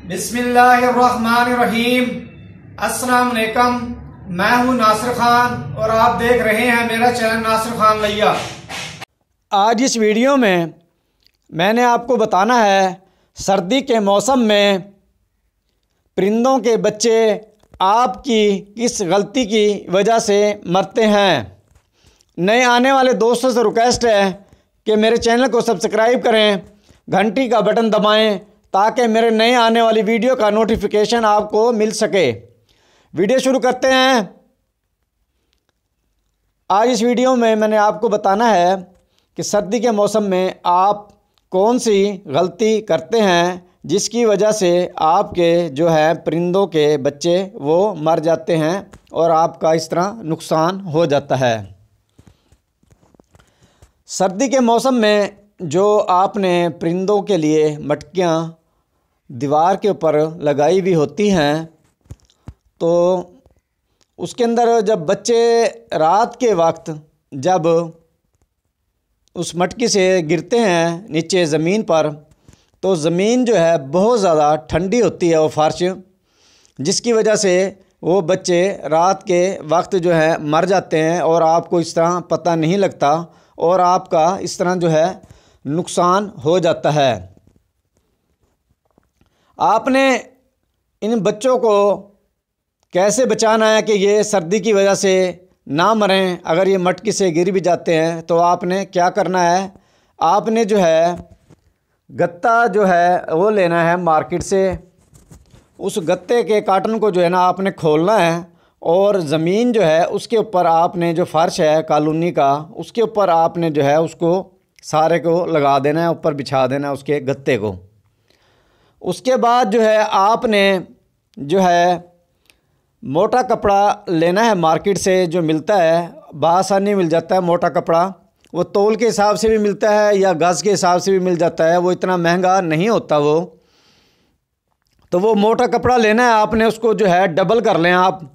बिस्मिल्लाहिर्रहमानिर्रहीम। अस्सलाम वालेकुम। मैं हूं नासिर खान और आप देख रहे हैं मेरा चैनल नासिर खान लैया। आज इस वीडियो में मैंने आपको बताना है सर्दी के मौसम में परिंदों के बच्चे आपकी किस गलती की वजह से मरते हैं। नए आने वाले दोस्तों से रिक्वेस्ट है कि मेरे चैनल को सब्सक्राइब करें, घंटी का बटन दबाएं ताकि मेरे नए आने वाली वीडियो का नोटिफिकेशन आपको मिल सके। वीडियो शुरू करते हैं। आज इस वीडियो में मैंने आपको बताना है कि सर्दी के मौसम में आप कौन सी गलती करते हैं जिसकी वजह से आपके जो है परिंदों के बच्चे वो मर जाते हैं और आपका इस तरह नुकसान हो जाता है। सर्दी के मौसम में जो आपने परिंदों के लिए मटकियाँ दीवार के ऊपर लगाई हुई होती हैं, तो उसके अंदर जब बच्चे रात के वक्त जब उस मटकी से गिरते हैं नीचे ज़मीन पर, तो ज़मीन जो है बहुत ज़्यादा ठंडी होती है, वो फर्श, जिसकी वजह से वो बच्चे रात के वक्त जो है मर जाते हैं और आपको इस तरह पता नहीं लगता और आपका इस तरह जो है नुकसान हो जाता है। आपने इन बच्चों को कैसे बचाना है कि ये सर्दी की वजह से ना मरें। अगर ये मटकी से गिर भी जाते हैं तो आपने क्या करना है, आपने जो है गत्ता जो है वो लेना है मार्केट से। उस गत्ते के कार्टन को जो है ना आपने खोलना है और ज़मीन जो है उसके ऊपर आपने जो फ़र्श है कॉलोनी का, उसके ऊपर आपने जो है उसको सारे को लगा देना है, ऊपर बिछा देना है उसके गत्ते को। उसके बाद जो है आपने जो है मोटा कपड़ा लेना है मार्केट से, जो मिलता है बआसानी मिल जाता है मोटा कपड़ा। वो तौल के हिसाब से भी मिलता है या गज़ के हिसाब से भी मिल जाता है, वो इतना महंगा नहीं होता वो। तो वो मोटा कपड़ा लेना है आपने, उसको जो है डबल कर लें आप।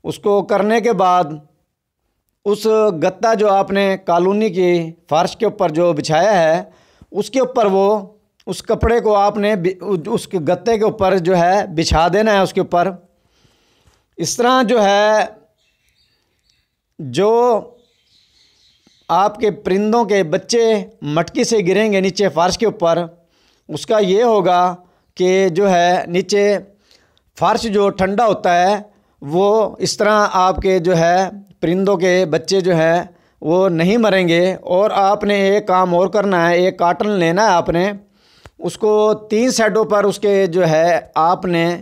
उसको करने के बाद उस गत्ता जो आपने कॉलोनी की फर्श के ऊपर जो बिछाया है उसके ऊपर वो उस कपड़े को आपने उस गत्ते के ऊपर जो है बिछा देना है उसके ऊपर। इस तरह जो है जो आपके परिंदों के बच्चे मटकी से गिरेंगे नीचे फर्श के ऊपर, उसका ये होगा कि जो है नीचे फर्श जो ठंडा होता है वो इस तरह आपके जो है परिंदों के बच्चे जो है वो नहीं मरेंगे। और आपने एक काम और करना है, एक कार्टन लेना है आपने, उसको 3 साइडों पर उसके जो है आपने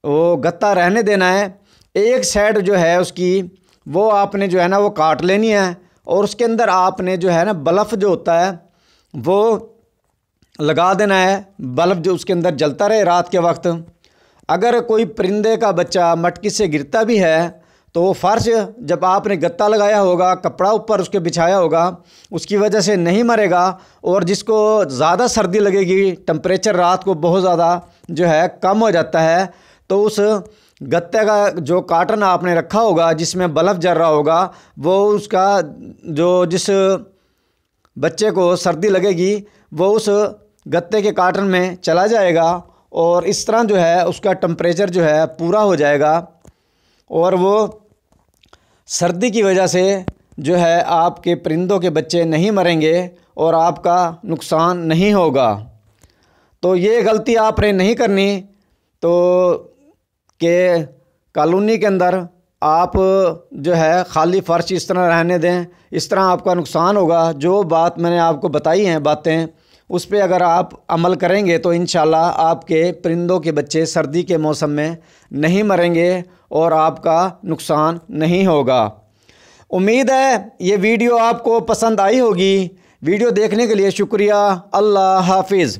वो गत्ता रहने देना है। एक साइड जो है उसकी वो आपने जो है ना वो काट लेनी है और उसके अंदर आपने जो है ना बल्ब जो होता है वो लगा देना है। बल्ब जो उसके अंदर जलता रहे रात के वक्त। अगर कोई परिंदे का बच्चा मटकी से गिरता भी है तो वो फर्श जब आपने गत्ता लगाया होगा, कपड़ा ऊपर उसके बिछाया होगा, उसकी वजह से नहीं मरेगा। और जिसको ज़्यादा सर्दी लगेगी, टेम्परेचर रात को बहुत ज़्यादा जो है कम हो जाता है, तो उस गत्ते का जो कार्टन आपने रखा होगा जिसमें बल्ब जल रहा होगा, वो उसका जो जिस बच्चे को सर्दी लगेगी वो उस गत्ते के कार्टन में चला जाएगा और इस तरह जो है उसका टेम्परेचर जो है पूरा हो जाएगा और वो सर्दी की वजह से जो है आपके परिंदों के बच्चे नहीं मरेंगे और आपका नुकसान नहीं होगा। तो ये गलती आपने नहीं करनी। तो कि कॉलोनी के अंदर आप जो है खाली फर्श इस तरह रहने दें, इस तरह आपका नुकसान होगा। जो बात मैंने आपको बताई हैं बातें, उस पे अगर आप अमल करेंगे तो इंशाल्लाह आपके परिंदों के बच्चे सर्दी के मौसम में नहीं मरेंगे और आपका नुकसान नहीं होगा। उम्मीद है ये वीडियो आपको पसंद आई होगी। वीडियो देखने के लिए शुक्रिया। अल्लाह हाफिज़।